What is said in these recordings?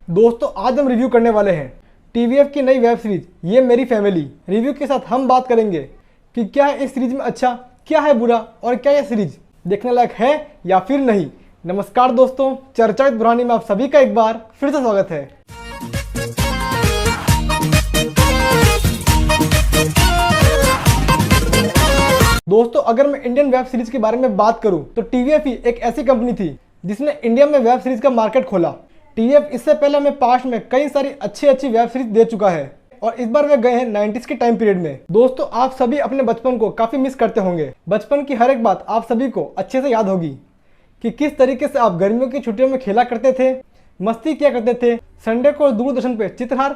दोस्तों आज हम रिव्यू करने वाले हैं टीवीएफ की नई वेब सीरीज ये मेरी फैमिली। रिव्यू के साथ हम बात करेंगे कि क्या है इस सीरीज में अच्छा, क्या है बुरा और क्या यह सीरीज देखने लायक है या फिर नहीं। नमस्कार दोस्तों, चर्चा विद बुरहानी में आप सभी का एक बार फिर से स्वागत है। दोस्तों अगर मैं इंडियन वेब सीरीज के बारे में बात करूं तो टीवीएफ ही एक ऐसी कंपनी थी जिसने इंडिया में वेब सीरीज का मार्केट खोला। टीवीएफ इससे पहले हमें पास्ट में कई सारी अच्छी वेब सीरीज दे चुका है और इस बार वे गए हैं 90s के टाइम पीरियड में। दोस्तों आप सभी अपने बचपन को काफी मिस करते होंगे। बचपन की हर एक बात आप सभी को अच्छे से याद होगी कि किस तरीके से आप गर्मियों की छुट्टियों में खेला करते थे, मस्ती किया करते थे, संडे को दूरदर्शन पे चित्रहार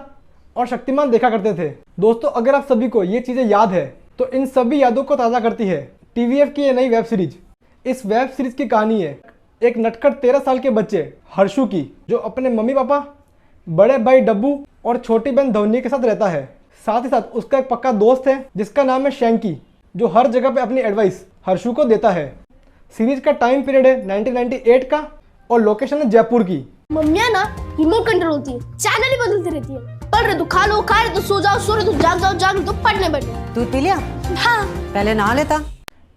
और शक्तिमान देखा करते थे। दोस्तों अगर आप सभी को ये चीजें याद है तो इन सभी यादों को ताज़ा करती है टीवीएफ की ये नई वेब सीरीज। इस वेब सीरीज की कहानी है एक नटखट 13 साल के बच्चे हर्षु की, जो अपने मम्मी पापा, बड़े भाई डब्बू और छोटी बहन धवनी के साथ रहता है। साथ ही साथ उसका एक पक्का दोस्त है जिसका नाम है शैंकी, जो हर जगह पे अपनी एडवाइस हर्षु को देता है। सीरीज का टाइम पीरियड है 1998 का और लोकेशन है जयपुर की। मम्मियाँ ना रिमोट कंट्रोल होती है, चैनल ही बदलती रहती है। पढ़ रहे तो खा लो, खा रहे तो सो जाओ, सो रहे तो जाग जाओ, जाग तो पढ़ने बैठो। दूध पी लिया? हाँ। पहले नहा लेता।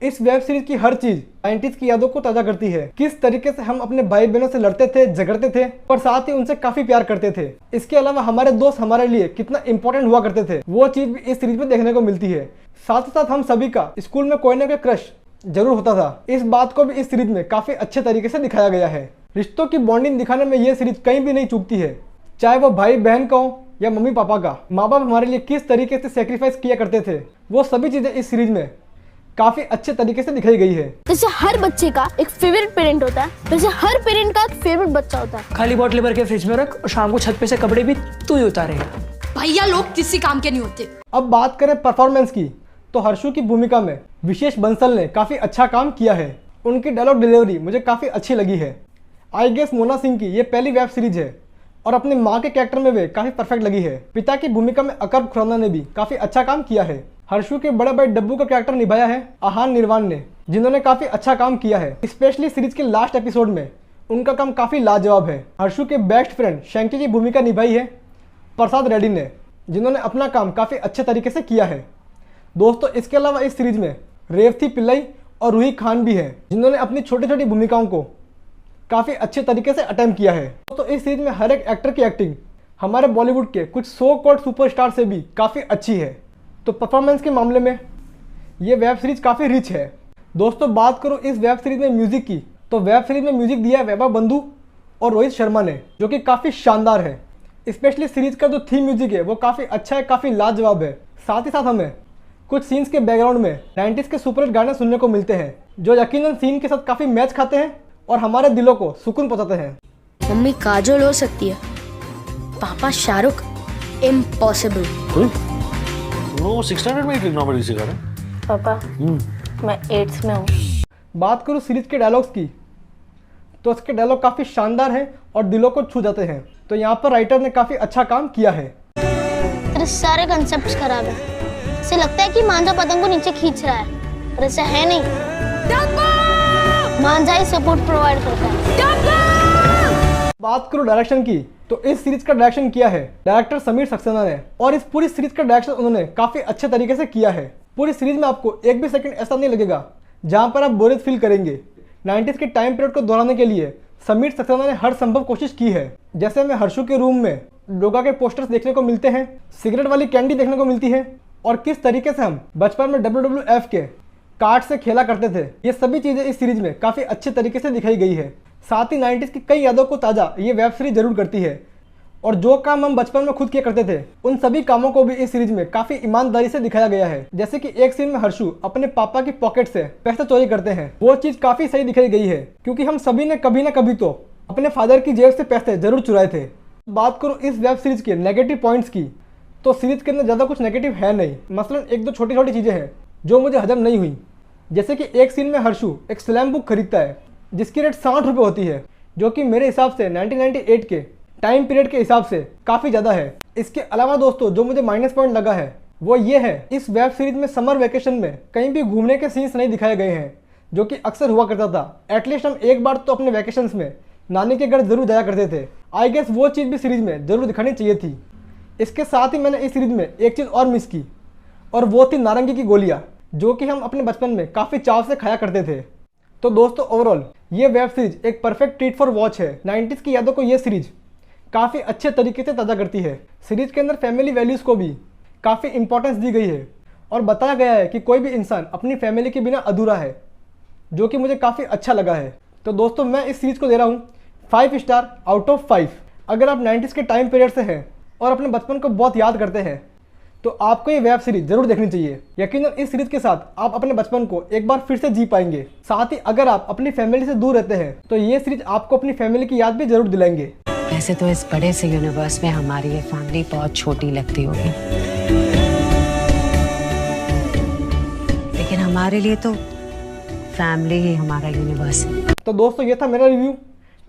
इस वेब सीरीज की हर चीज 90s की यादों को ताजा करती है। किस तरीके से हम अपने भाई बहनों से लड़ते थे, झगड़ते थे और साथ ही उनसे काफी प्यार करते थे। इसके अलावा हमारे दोस्त हमारे लिए कितना इंपॉर्टेंट हुआ करते थे, वो चीज भी इस सीरीज में देखने को मिलती है। साथ ही साथ हम सभी का स्कूल में कोई ना कोई क्रश जरूर होता था। इस बात को भी इस सीरीज में काफी अच्छे तरीके से दिखाया गया है। रिश्तों की बॉन्डिंग दिखाने में ये सीरीज कहीं भी नहीं चूकती है, चाहे वो भाई बहन का हो या मम्मी पापा का। माँ बाप हमारे लिए किस तरीके से सेक्रीफाइस किया करते थे, वो सभी चीजें इस सीरीज में काफी अच्छे तरीके से दिखाई गई है। जैसे हर बच्चे का एक फेवरेट पेरेंट होता है, वैसे हर पेरेंट का एक फेवरेट बच्चा होता है। खाली बॉटल भर के फ्रिज में रख और शाम को छत पे से कपड़े भी तू ही उतारेगा। भैया लोग किसी काम के नहीं होते। अब बात करें परफॉर्मेंस की तो हर्षु की भूमिका में विशेष बंसल ने काफी अच्छा काम किया है। उनकी डायलॉग डिलीवरी मुझे काफी अच्छी लगी है। आई गेस मोना सिंह की ये पहली वेब सीरीज है और अपनी माँ के कैरेक्टर में वे काफी परफेक्ट लगी है। पिता की भूमिका में अकबर खुराना ने भी काफी अच्छा काम किया है। हर्षु के बड़े भाई डब्बू का कैरेक्टर निभाया है आहान निर्वाण ने, जिन्होंने काफी अच्छा काम किया है। स्पेशली सीरीज के लास्ट एपिसोड में उनका काम काफी लाजवाब है। हर्षु के बेस्ट फ्रेंड शैंकी की भूमिका निभाई है प्रसाद रेड्डी ने, जिन्होंने अपना काम काफी अच्छे तरीके से किया है। दोस्तों इसके अलावा इस सीरीज में रेवती पिल्लाई और रूही खान भी है, जिन्होंने अपनी छोटी छोटी भूमिकाओं को काफी अच्छे तरीके से अटेम्प्ट किया है। तो इस सीरीज में हर एक एक्टर की एक्टिंग हमारे बॉलीवुड के कुछ सो कॉल्ड सुपरस्टार से भी काफी अच्छी है। तो परफॉर्मेंस के मामले में ये वेब सीरीज काफी रिच है। दोस्तों बात करूं इस वेब सीरीज में म्यूजिक की तो वेब सीरीज में म्यूजिक दिया है वैभव बंधु और रोहित शर्मा ने, जो कि काफी शानदार है। स्पेशली सीरीज का जो थीम म्यूजिक है वो काफी अच्छा है, काफी लाजवाब है। साथ ही साथ हमें कुछ सीन्स के बैकग्राउंड में 90s के सुपरहिट गाने सुनने को मिलते हैं, जो यकीनन सीन के साथ काफी मैच खाते हैं और हमारे दिलों को सुकून पहुंचाते हैं। मम्मी काजोल हो सकती है, पापा शाहरुख इम्पॉसिबल। वो 600 में ट्रिग्नोमेट्री सिखा रहा है। पापा मैं 8th में हूँ। बात करूँ सीरीज के डायलॉग्स की तो इसके डायलॉग काफ़ी शानदार हैं और दिलों को छू जाते हैं। तो यहाँ पर राइटर ने काफ़ी अच्छा काम किया है। तेरे सारे कंसेप्ट्स खराब है। इसे लगता है कि मांझा पतंग को नीचे खींच रहा है, पर ऐसा है नहीं। मांझा ही सपोर्ट प्रोवाइड करता है। बात करूँ डायरेक्शन की तो इस सीरीज का डायरेक्शन किया है डायरेक्टर समीर सक्सेना ने और इस पूरी सीरीज का डायरेक्शन उन्होंने काफी अच्छे तरीके से किया है। पूरी सीरीज में आपको एक भी सेकंड ऐसा नहीं लगेगा जहां पर आप बोरियत फील करेंगे। 90s के टाइम पीरियड को दोहराने के लिए समीर सक्सेना ने हर संभव कोशिश की है। जैसे हमें हर्षु के रूम में डोगा के पोस्टर्स देखने को मिलते हैं, सिगरेट वाली कैंडी देखने को मिलती है और किस तरीके से हम बचपन में WWF के कार्ड से खेला करते थे, ये सभी चीजें इस सीरीज में काफी अच्छे तरीके से दिखाई गई है। साथ ही 90s की कई यादों को ताज़ा ये वेब सीरीज जरूर करती है और जो काम हम बचपन में खुद किया करते थे उन सभी कामों को भी इस सीरीज में काफी ईमानदारी से दिखाया गया है। जैसे कि एक सीन में हर्षु अपने पापा की पॉकेट से पैसे चोरी करते हैं, वो चीज काफी सही दिखाई गई है क्योंकि हम सभी ने कभी ना कभी तो अपने फादर की जेब से पैसे जरूर चुराए थे। बात करूँ इस वेब सीरीज के नेगेटिव पॉइंट्स की तो सीरीज के अंदर ज्यादा कुछ नेगेटिव है नहीं। मसलन एक दो छोटी छोटी चीजें हैं जो मुझे हजम नहीं हुई। जैसे कि एक सीन में हर्षु एक स्लैम बुक खरीदता है जिसकी रेट 60 रुपये होती है, जो कि मेरे हिसाब से 1998 के टाइम पीरियड के हिसाब से काफ़ी ज़्यादा है। इसके अलावा दोस्तों जो मुझे माइनस पॉइंट लगा है वो ये है इस वेब सीरीज में समर वेकेशन में कहीं भी घूमने के सीन्स नहीं दिखाए गए हैं, जो कि अक्सर हुआ करता था। एटलीस्ट हम एक बार तो अपने वेकेशंस में नानी के घर जरूर जाया करते थे। आई गेस वो चीज़ भी सीरीज में ज़रूर दिखानी चाहिए थी। इसके साथ ही मैंने इस सीरीज में एक चीज़ और मिस की, और वो थी नारंगी की गोलियाँ, जो कि हम अपने बचपन में काफ़ी चाव से खाया करते थे। तो दोस्तों ओवरऑल ये वेब सीरीज एक परफेक्ट ट्रीट फॉर वॉच है। 90s की यादों को ये सीरीज काफ़ी अच्छे तरीके से ताज़ा करती है। सीरीज के अंदर फैमिली वैल्यूज़ को भी काफ़ी इंपॉर्टेंस दी गई है और बताया गया है कि कोई भी इंसान अपनी फैमिली के बिना अधूरा है, जो कि मुझे काफ़ी अच्छा लगा है। तो दोस्तों मैं इस सीरीज़ को दे रहा हूँ 5 स्टार आउट ऑफ 5। अगर आप 90s के टाइम पीरियड से हैं और अपने बचपन को बहुत याद करते हैं तो आपको ये वेब सीरीज जरूर देखनी चाहिए। यकीनन इस सीरीज के साथ आप अपने बचपन को एक बार फिर से जी पाएंगे। साथ ही अगर आप अपनी फैमिली से दूर रहते हैं तो ये सीरीज आपको अपनी फैमिली की याद भी जरूर दिलाएंगे। वैसे तो इस बड़े से यूनिवर्स में हमारी ये फैमिली बहुत छोटी लगती होगी, लेकिन हमारे लिए तो फैमिली ही हमारा यूनिवर्स है। तो दोस्तों ये था मेरा रिव्यू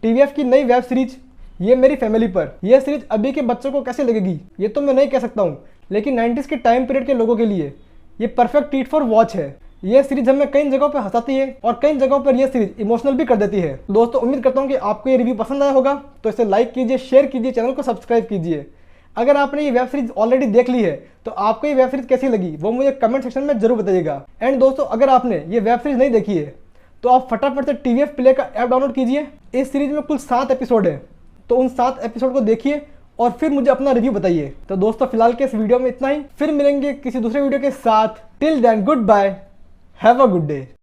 टीवीएफ की नई वेब सीरीज ये मेरी फैमिली पर। यह सीरीज अभी के बच्चों को कैसे लगेगी ये तो मैं नहीं कह सकता हूँ, लेकिन 90s के टाइम पीरियड के लोगों के लिए ये परफेक्ट ट्रीट फॉर वॉच है। ये सीरीज हमें कई जगहों पर हंसाती है और कई जगहों पर यह सीरीज इमोशनल भी कर देती है। दोस्तों उम्मीद करता हूँ कि आपको ये रिव्यू पसंद आया होगा, तो इसे लाइक कीजिए, शेयर कीजिए, चैनल को सब्सक्राइब कीजिए। अगर आपने ये वेब सीरीज ऑलरेडी देख ली है तो आपको ये वेब सीरीज कैसी लगी वो मुझे कमेंट सेक्शन में जरूर बताइएगा। एंड दोस्तों अगर आपने ये वेब सीरीज नहीं देखी है तो आप फटाफट से टीवीएफ प्ले का ऐप डाउनलोड कीजिए। इस सीरीज में कुल 7 एपिसोड है, तो उन 7 एपिसोड को देखिए और फिर मुझे अपना रिव्यू बताइए। तो दोस्तों फिलहाल के इस वीडियो में इतना ही, फिर मिलेंगे किसी दूसरे वीडियो के साथ। Till then goodbye, have a good day.